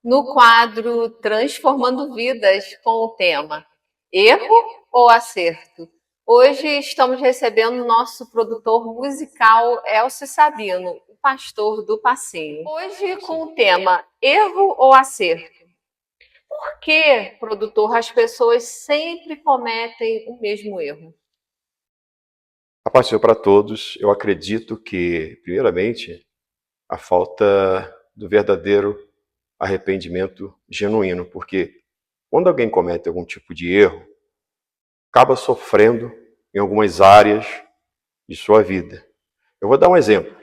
no quadro Transformando Vidas com o tema Erro ou Acerto. Hoje estamos recebendo o nosso produtor musical Elcio Sabino, o pastor do Passinho. Hoje com o tema Erro ou Acerto. Por que, produtor, as pessoas sempre cometem o mesmo erro? A paz para todos. Eu acredito que, primeiramente, a falta do verdadeiro arrependimento genuíno, porque quando alguém comete algum tipo de erro, acaba sofrendo em algumas áreas de sua vida. Eu vou dar um exemplo.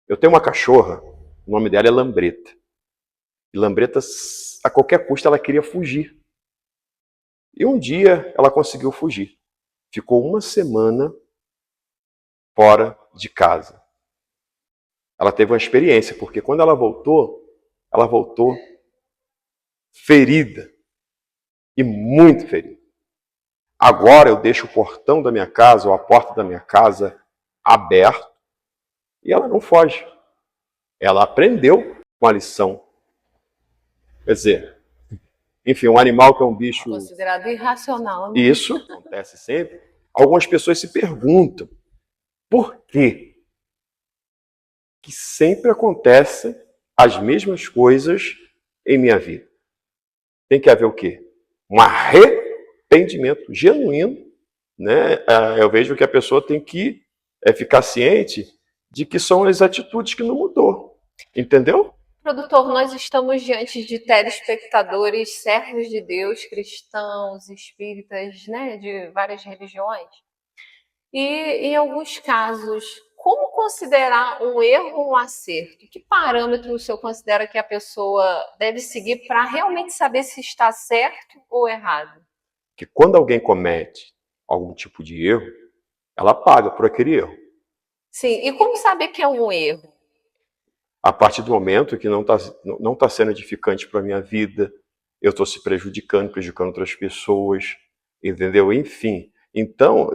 Eu tenho uma cachorra, o nome dela é Lambreta. E Lambreta, a qualquer custo, ela queria fugir. E um dia ela conseguiu fugir. Ficou uma semana fora de casa. Ela teve uma experiência, porque quando ela voltou ferida. E muito ferida. Agora eu deixo o portão da minha casa, ou a porta da minha casa, aberto, e ela não foge. Ela aprendeu com a lição. Quer dizer, enfim, um animal que é um bicho... Considerado irracional, né? Isso acontece sempre. Algumas pessoas se perguntam, por quê? Que sempre acontecem as mesmas coisas em minha vida. Tem que haver o quê? Um arrependimento genuíno, né? Eu vejo que a pessoa tem que ficar ciente de que são as atitudes que não mudou. Entendeu? Produtor, nós estamos diante de telespectadores, servos de Deus, cristãos, espíritas, né, de várias religiões. E, em alguns casos, como considerar um erro ou um acerto? Que parâmetro o senhor considera que a pessoa deve seguir para realmente saber se está certo ou errado? Que quando alguém comete algum tipo de erro, ela paga por aquele erro. Sim, e como saber que é um erro? A partir do momento que não tá sendo edificante para a minha vida, eu estou se prejudicando outras pessoas, entendeu? Enfim, então,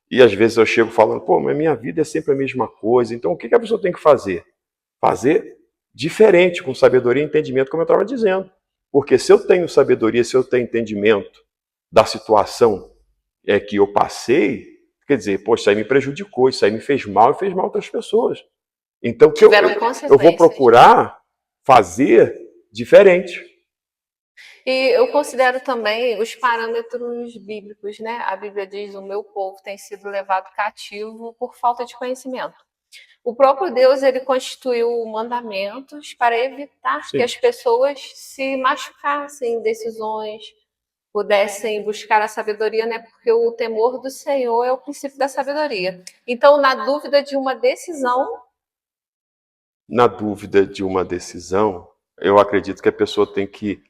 e às vezes eu chego falando, pô, mas minha vida é sempre a mesma coisa, então o que a pessoa tem que fazer? Fazer diferente, com sabedoria e entendimento, como eu estava dizendo. Porque se eu tenho sabedoria, se eu tenho entendimento da situação que eu passei, quer dizer, poxa, isso aí me prejudicou, isso aí me fez mal e fez mal a outras pessoas. Então, que eu vou procurar fazer diferente. E eu considero também os parâmetros bíblicos, né? A Bíblia diz: o meu povo tem sido levado cativo por falta de conhecimento. O próprio Deus, ele constituiu mandamentos para evitar que as pessoas se machucassem em decisões, pudessem buscar a sabedoria, né? Porque o temor do Senhor é o princípio da sabedoria. Então, na dúvida de uma decisão... Na dúvida de uma decisão, eu acredito que a pessoa tem que,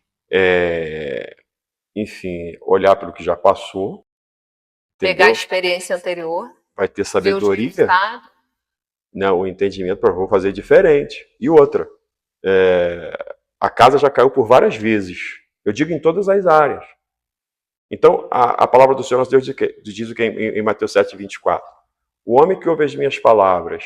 enfim, olhar para o que já passou. Entendeu? Pegar a experiência anterior. Vai ter sabedoria, né, o entendimento para vou fazer diferente. E outra, a casa já caiu por várias vezes. Eu digo em todas as áreas. Então, a palavra do Senhor nosso Deus diz o que em Mateus 7:24. O homem que ouve as minhas palavras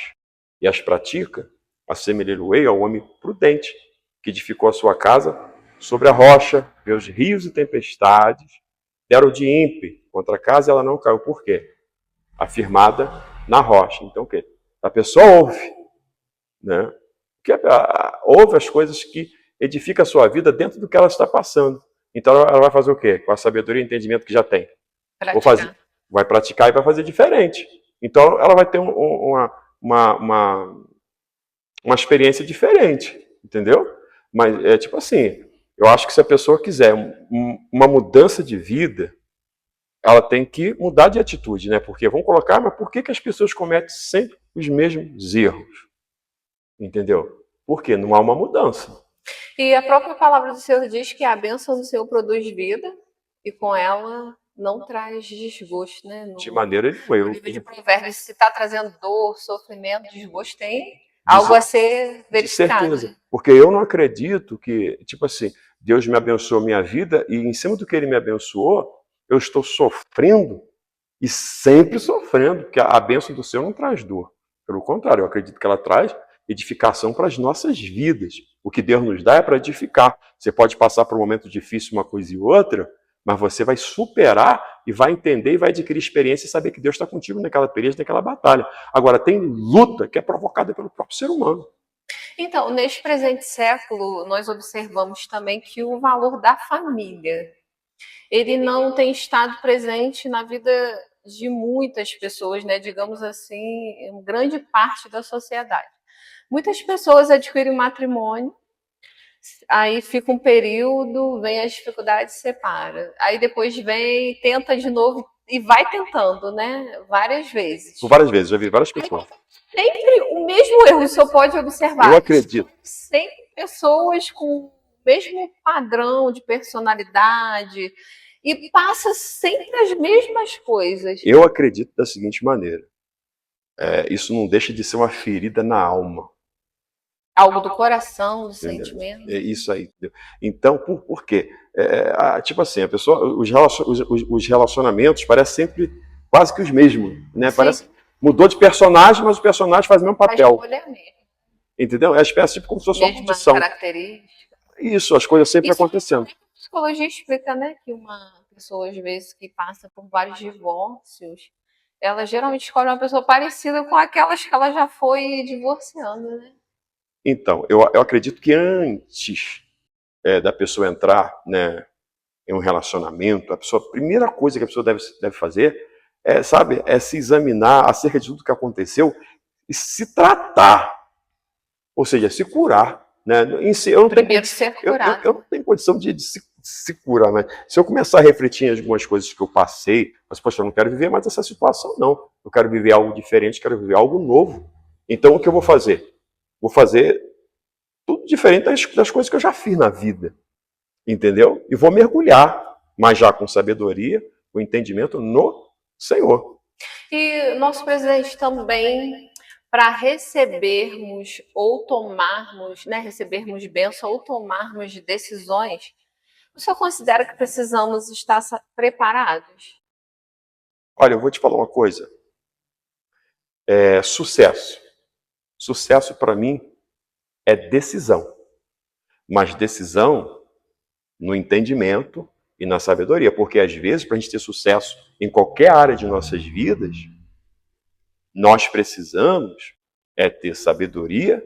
e as pratica, assemelhei ao homem prudente, que edificou a sua casa sobre a rocha, veio os rios e tempestades, deram de ímpeto contra a casa e ela não caiu. Por quê? Afirmada na rocha. Então, o quê? A pessoa ouve, né? Ouve as coisas que edificam a sua vida dentro do que ela está passando. Então, ela vai fazer o quê? Com a sabedoria e entendimento que já tem. Vai praticar e vai fazer diferente. Então, ela vai ter uma experiência diferente, entendeu? Mas é tipo assim, eu acho que se a pessoa quiser uma mudança de vida, ela tem que mudar de atitude, né? Porque vão colocar, mas por que as pessoas cometem sempre os mesmos erros? Entendeu? Porque não há uma mudança. E a própria palavra do Senhor diz que a bênção do Senhor produz vida e com ela não traz desgosto, né? De maneira nenhuma. No livro de Provérbios, se está trazendo dor, sofrimento, desgosto, tem algo a ser verificado. De certeza. Porque eu não acredito que, tipo assim, Deus me abençoou minha vida e em cima do que Ele me abençoou, eu estou sofrendo e sempre sofrendo, porque a bênção do Senhor não traz dor. Pelo contrário, eu acredito que ela traz edificação para as nossas vidas. O que Deus nos dá é para edificar. Você pode passar por um momento difícil, uma coisa e outra, mas você vai superar e vai entender e vai adquirir experiência e saber que Deus está contigo naquela peleja, naquela batalha. Agora, tem luta que é provocada pelo próprio ser humano. Então, neste presente século, nós observamos também que o valor da família, ele não tem estado presente na vida de muitas pessoas, né? Digamos assim, em grande parte da sociedade. Muitas pessoas adquirem um matrimônio, aí fica um período, vem as dificuldades, separa. Aí depois vem, tenta de novo e vai tentando, né? Várias vezes. Por várias vezes, já vi várias pessoas. Sempre o mesmo erro, o senhor pode observar. Eu acredito. Sempre pessoas com o mesmo padrão de personalidade e passa sempre as mesmas coisas. Eu acredito da seguinte maneira. Isso não deixa de ser uma ferida na alma. Algo do coração, do Entendeu? sentimento. É isso aí. Entendeu? Então, por quê? Tipo assim, a pessoa, os relacionamentos parecem sempre quase que os mesmos. Né? Parece, mudou de personagem, mas o personagem faz o mesmo papel. Entendeu? É uma espécie tipo como se fosse uma maldição. Característica. Isso, as coisas sempre Isso, acontecendo. A psicologia explica, né, que uma pessoa, às vezes, que passa por vários divórcios, ela geralmente escolhe uma pessoa parecida com aquelas que ela já foi divorciando, né? Então, eu acredito que antes da pessoa entrar, né, em um relacionamento, a primeira coisa que a pessoa deve fazer é se examinar acerca de tudo que aconteceu e se tratar. Ou seja, se curar. Né? Eu não tenho condição de se curar. Né? Se eu começar a refletir em algumas coisas que eu passei, mas, poxa, eu não quero viver mais essa situação, não. Eu quero viver algo diferente, quero viver algo novo. Então, o que eu vou fazer? Vou fazer tudo diferente das coisas que eu já fiz na vida. Entendeu? E vou mergulhar, mas já com sabedoria, com entendimento no Senhor. E nosso presidente também, para recebermos ou tomarmos, né, recebermos bênção ou tomarmos decisões, o senhor considera que precisamos estar preparados? Olha, eu vou te falar uma coisa. Sucesso. Sucesso para mim é decisão. Mas decisão no entendimento e na sabedoria. Porque às vezes, para a gente ter sucesso em qualquer área de nossas vidas, nós precisamos ter sabedoria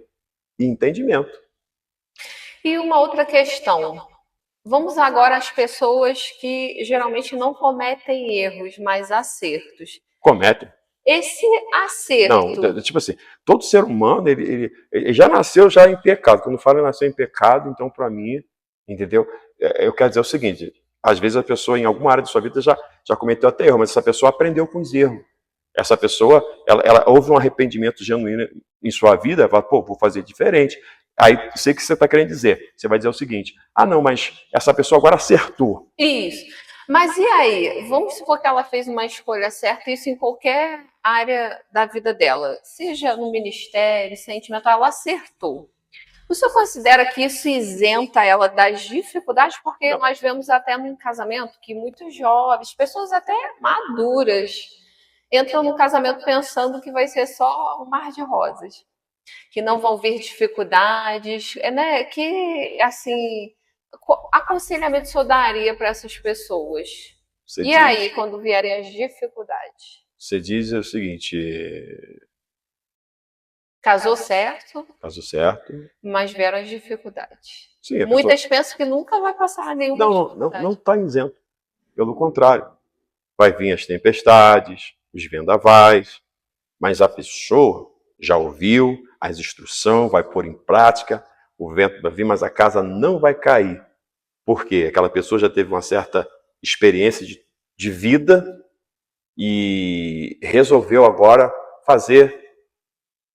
e entendimento. E uma outra questão. Vamos agora às pessoas que geralmente não cometem erros, mas acertos. Cometem. Esse acerto... Não, tipo assim, todo ser humano, ele já nasceu já em pecado. Quando fala nasceu em pecado, então para mim, entendeu? Eu quero dizer o seguinte, às vezes a pessoa em alguma área de sua vida já cometeu até erro, mas essa pessoa aprendeu com os erros. Essa pessoa, ela houve um arrependimento genuíno em sua vida, ela fala, pô, vou fazer diferente. Aí, sei o que você está querendo dizer. Você vai dizer o seguinte, não, mas essa pessoa agora acertou. Isso. Mas e aí? Vamos supor que ela fez uma escolha certa, isso em qualquer área da vida dela, seja no ministério, sentimental, ela acertou. O senhor considera que isso isenta ela das dificuldades? Porque não. Nós vemos até num casamento que muitos jovens, pessoas até maduras, entram no casamento pensando que vai ser só um mar de rosas, que não vão vir dificuldades, né? Que, assim, aconselhamento o senhor daria para essas pessoas? Aí, quando vierem as dificuldades? Você diz o seguinte... Casou certo. Casou certo. Mas vieram as dificuldades. Sim, muitas pensam que nunca vai passar nenhuma dificuldade. Não está isento. Pelo contrário. Vai vir as tempestades, os vendavais, mas a pessoa já ouviu as instruções, vai pôr em prática, o vento vai vir, mas a casa não vai cair. Por quê? Aquela pessoa já teve uma certa experiência de vida e resolveu agora fazer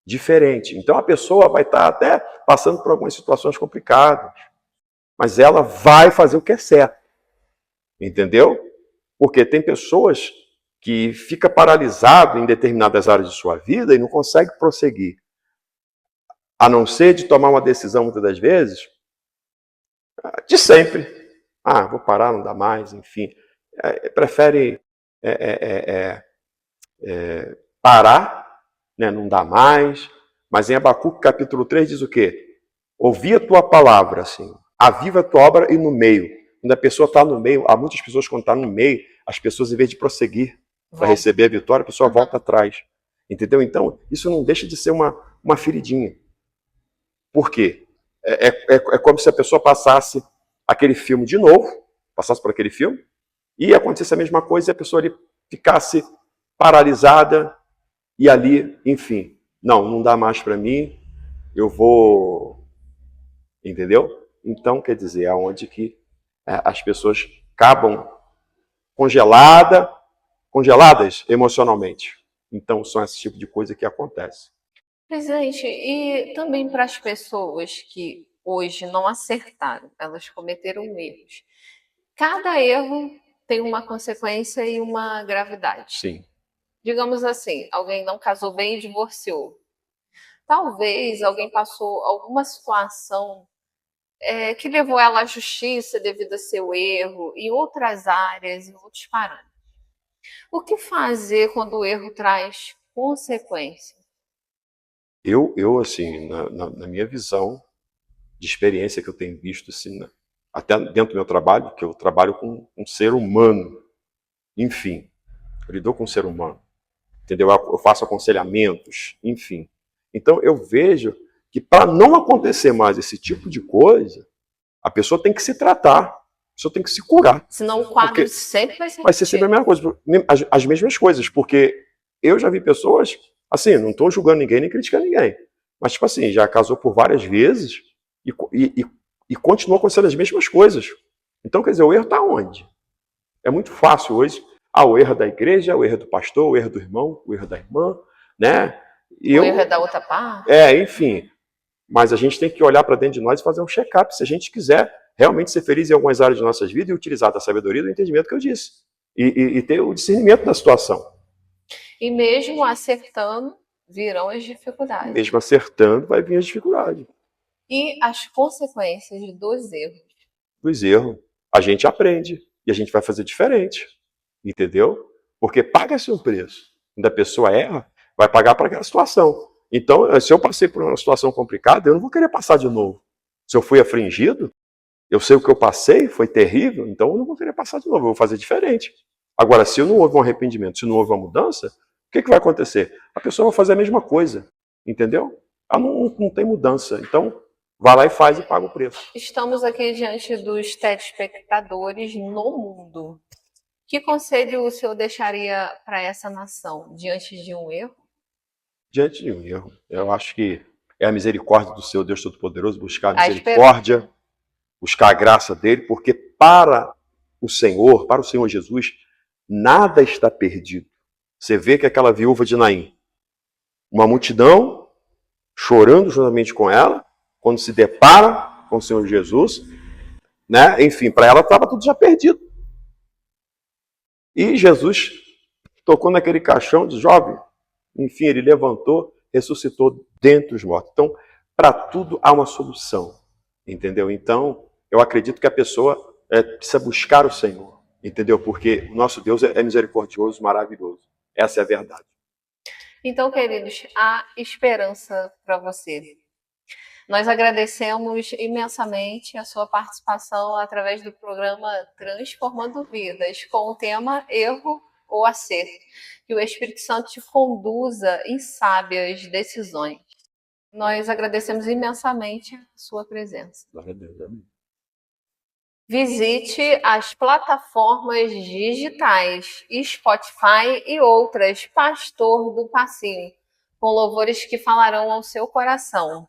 diferente. Então a pessoa vai estar até passando por algumas situações complicadas, mas ela vai fazer o que é certo. Entendeu? Porque tem pessoas que ficam paralisadas em determinadas áreas de sua vida e não conseguem prosseguir. A não ser de tomar uma decisão, muitas das vezes, de sempre. Vou parar, não dá mais, enfim. Prefere parar, né, não dá mais. Mas em Abacuque, capítulo 3, diz o quê? ouvir a tua palavra, assim, aviva a tua obra e no meio. Quando a pessoa está no meio, há muitas pessoas quando estão no meio, as pessoas, em vez de prosseguir para receber a vitória, a pessoa volta atrás. Entendeu? Então, isso não deixa de ser uma feridinha. Por quê? É como se a pessoa passasse aquele filme de novo, passasse por aquele filme, e acontecesse a mesma coisa e a pessoa ali ficasse paralisada e ali, enfim, não dá mais para mim, eu vou... Entendeu? Então, quer dizer, é onde que as pessoas acabam congeladas emocionalmente. Então, são esse tipo de coisa que acontece. Presidente, e também para as pessoas que hoje não acertaram, elas cometeram erros. Cada erro tem uma consequência e uma gravidade. Sim. Digamos assim, alguém não casou bem e divorciou. Talvez alguém passou alguma situação que levou ela à justiça devido a seu erro, em outras áreas, em outros parâmetros. O que fazer quando o erro traz consequência? Eu assim, na minha visão de experiência que eu tenho visto, assim, até dentro do meu trabalho, que eu trabalho com um ser humano, enfim, eu lido com um ser humano, entendeu? Eu faço aconselhamentos, enfim. Então eu vejo que para não acontecer mais esse tipo de coisa, a pessoa tem que se tratar, a pessoa tem que se curar. Senão o quadro sempre vai ser... Vai ser sempre a mesma coisa, as mesmas coisas, porque eu já vi pessoas, assim, não estou julgando ninguém nem criticando ninguém, mas tipo assim, já casou por várias vezes e continua acontecendo as mesmas coisas. Então, quer dizer, o erro está onde? É muito fácil hoje. O erro da igreja, o erro do pastor, o erro do irmão, o erro da irmã, né? O erro é da outra parte. Enfim. Mas a gente tem que olhar para dentro de nós e fazer um check-up se a gente quiser realmente ser feliz em algumas áreas de nossas vidas e utilizar da sabedoria e do entendimento que eu disse. E ter o discernimento da situação. E mesmo acertando, virão as dificuldades. Mesmo acertando, vai vir as dificuldades. E as consequências dos erros? Dos erros. A gente aprende e a gente vai fazer diferente. Entendeu? Porque paga-se um preço. Quando a pessoa erra, vai pagar para aquela situação. Então, se eu passei por uma situação complicada, eu não vou querer passar de novo. Se eu fui afligido, eu sei o que eu passei, foi terrível, então eu não vou querer passar de novo, eu vou fazer diferente. Agora, se não houve um arrependimento, se não houve uma mudança, o que vai acontecer? A pessoa vai fazer a mesma coisa, entendeu? Ela não tem mudança. Então, vai lá e faz e paga o preço. Estamos aqui diante dos telespectadores no mundo. Que conselho o senhor deixaria para essa nação diante de um erro? Diante de um erro, eu acho que é a misericórdia do Senhor Deus Todo-Poderoso, buscar a misericórdia, buscar a graça dele, porque para o Senhor Jesus, nada está perdido. Você vê que aquela viúva de Naim, uma multidão chorando juntamente com ela, quando se depara com o Senhor Jesus, né? Enfim, para ela estava tudo já perdido. E Jesus tocou naquele caixão de jovem, enfim, ele levantou, ressuscitou dentre os mortos. Então, para tudo há uma solução, entendeu? Então, eu acredito que a pessoa precisa buscar o Senhor, entendeu? Porque o nosso Deus é misericordioso, maravilhoso. Essa é a verdade. Então, queridos, há esperança para você. Nós agradecemos imensamente a sua participação através do programa Transformando Vidas, com o tema Erro ou Acerto. Que o Espírito Santo te conduza em sábias decisões. Nós agradecemos imensamente a sua presença. Glória a Deus, amém. Visite as plataformas digitais, Spotify e outras, Pastor do Passinho, com louvores que falarão ao seu coração.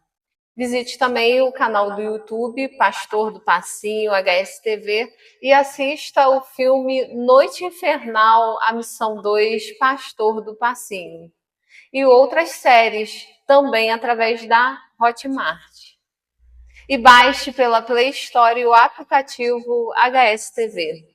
Visite também o canal do YouTube, Pastor do Passinho, HSTV, e assista o filme Noite Infernal, a Missão 2, Pastor do Passinho. E outras séries, também através da Hotmart. E baixe pela Play Store o aplicativo HSTV.